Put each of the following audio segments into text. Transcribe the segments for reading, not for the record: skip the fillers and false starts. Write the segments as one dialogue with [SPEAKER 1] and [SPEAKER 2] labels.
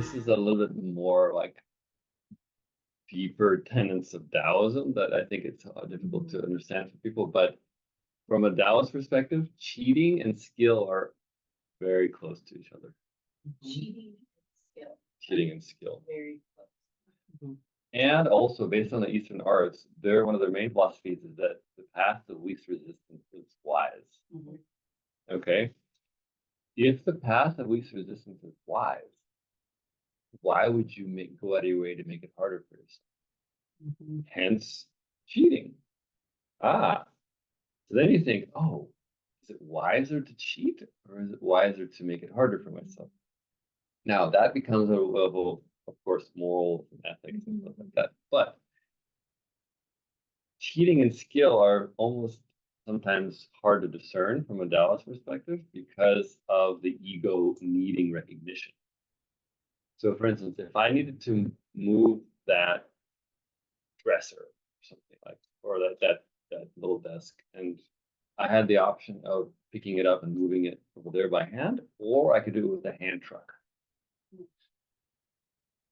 [SPEAKER 1] this is a little bit more like deeper tenets of Taoism that I think it's difficult to understand for people. But from a Taoist perspective, cheating and skill are very close to each other.
[SPEAKER 2] Cheating and skill.
[SPEAKER 1] Cheating and skill.
[SPEAKER 2] Very close.
[SPEAKER 1] And also, based on the Eastern arts, one of their main philosophies is that the path of least resistance is wise. Okay? If the path of least resistance is wise, why would you go out of your way to make it harder for yourself? Hence, cheating. Ah, so then you think, oh, is it wiser to cheat or is it wiser to make it harder for myself? Now, that becomes a level, of course, morals and ethics and stuff like that. But cheating and skill are almost sometimes hard to discern from a Taoist perspective because of the ego needing recognition. So, for instance, if I needed to move that dresser or something like, or that little desk, and I had the option of picking it up and moving it over there by hand, or I could do it with a hand truck.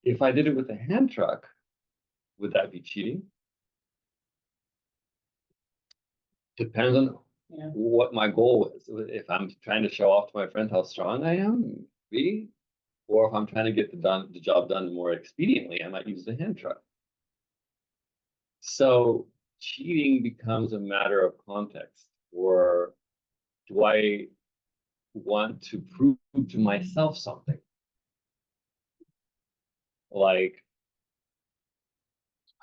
[SPEAKER 1] If I did it with a hand truck, would that be cheating? Depends on what my goal is. If I'm trying to show off to my friends how strong I am, maybe, or if I'm trying to get the job done more expediently, I might use the hand truck. So cheating becomes a matter of context. Or do I want to prove to myself something? Like,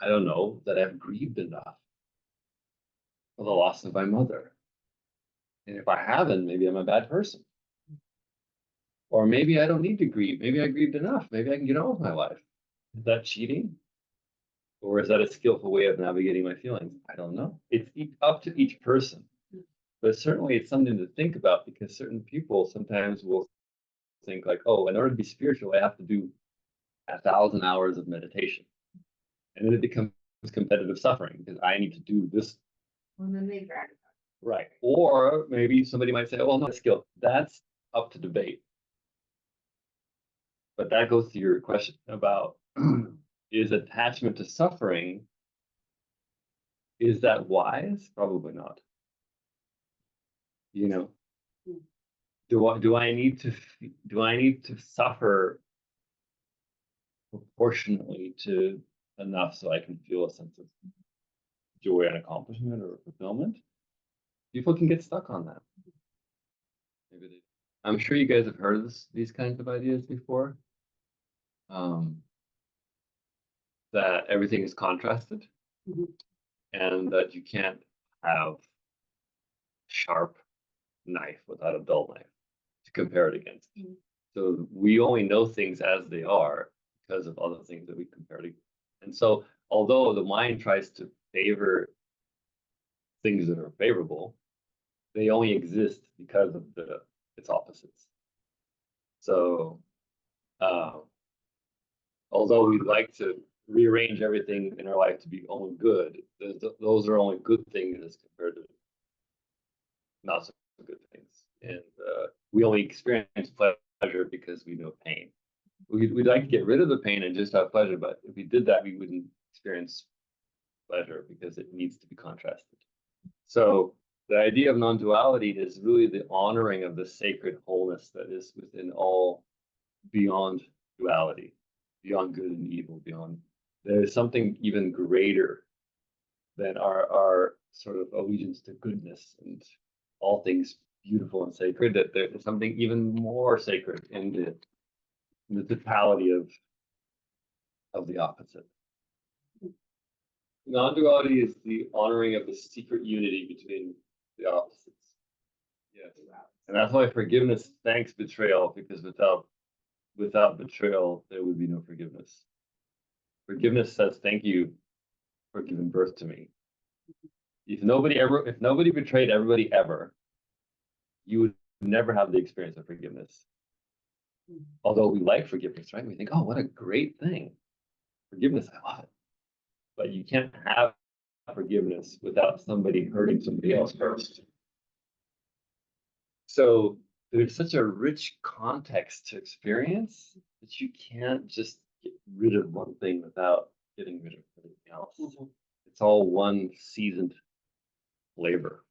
[SPEAKER 1] I don't know, that I've grieved enough for the loss of my mother. And if I haven't, maybe I'm a bad person. Or maybe I don't need to grieve. Maybe I grieved enough. Maybe I can get on with my life. Is that cheating? Or is that a skillful way of navigating my feelings? I don't know. It's up to each person. But certainly it's something to think about because certain people sometimes will think like, oh, in order to be spiritual, I have to do 1,000 hours of meditation. And then it becomes competitive suffering because I need to do this.
[SPEAKER 2] And then they drag it.
[SPEAKER 1] Right. Or maybe somebody might say, well, no, skill. That's up to debate. But that goes to your question about is attachment to suffering, is that wise? Probably not. You know, do I need to suffer proportionately to enough so I can feel a sense of joy and accomplishment or fulfillment? People can get stuck on that. Maybe they, I'm sure you guys have heard of these kinds of ideas before. That everything is contrasted and that you can't have sharp knife without a dull knife to compare it against. So we only know things as they are because of other things that we compare to. And so although the mind tries to favor things that are favorable, they only exist because of its opposites. So although we'd like to rearrange everything in our life to be only good, those are only good things as compared to not so good things. And we only experience pleasure because we know pain. We'd like to get rid of the pain and just have pleasure, but if we did that, we wouldn't experience pleasure because it needs to be contrasted. So the idea of non-duality is really the honoring of the sacred wholeness that is within all beyond duality, beyond good and evil, beyond. There is something even greater than our sort of allegiance to goodness and all things beautiful and sacred, that there's something even more sacred in the totality of the opposite. Non-duality is the honoring of the secret unity between the opposites. Yes. And that's why forgiveness thanks betrayal, because without betrayal, there would be no forgiveness. Forgiveness says thank you for giving birth to me. If nobody betrayed everybody ever, you would never have the experience of forgiveness. Although we like forgiveness, right? We think, oh, what a great thing. Forgiveness, I love it. But you can't have forgiveness without somebody hurting somebody else first. So there's such a rich context to experience that you can't just get rid of one thing without getting rid of everything else. It's all one seasoned flavor.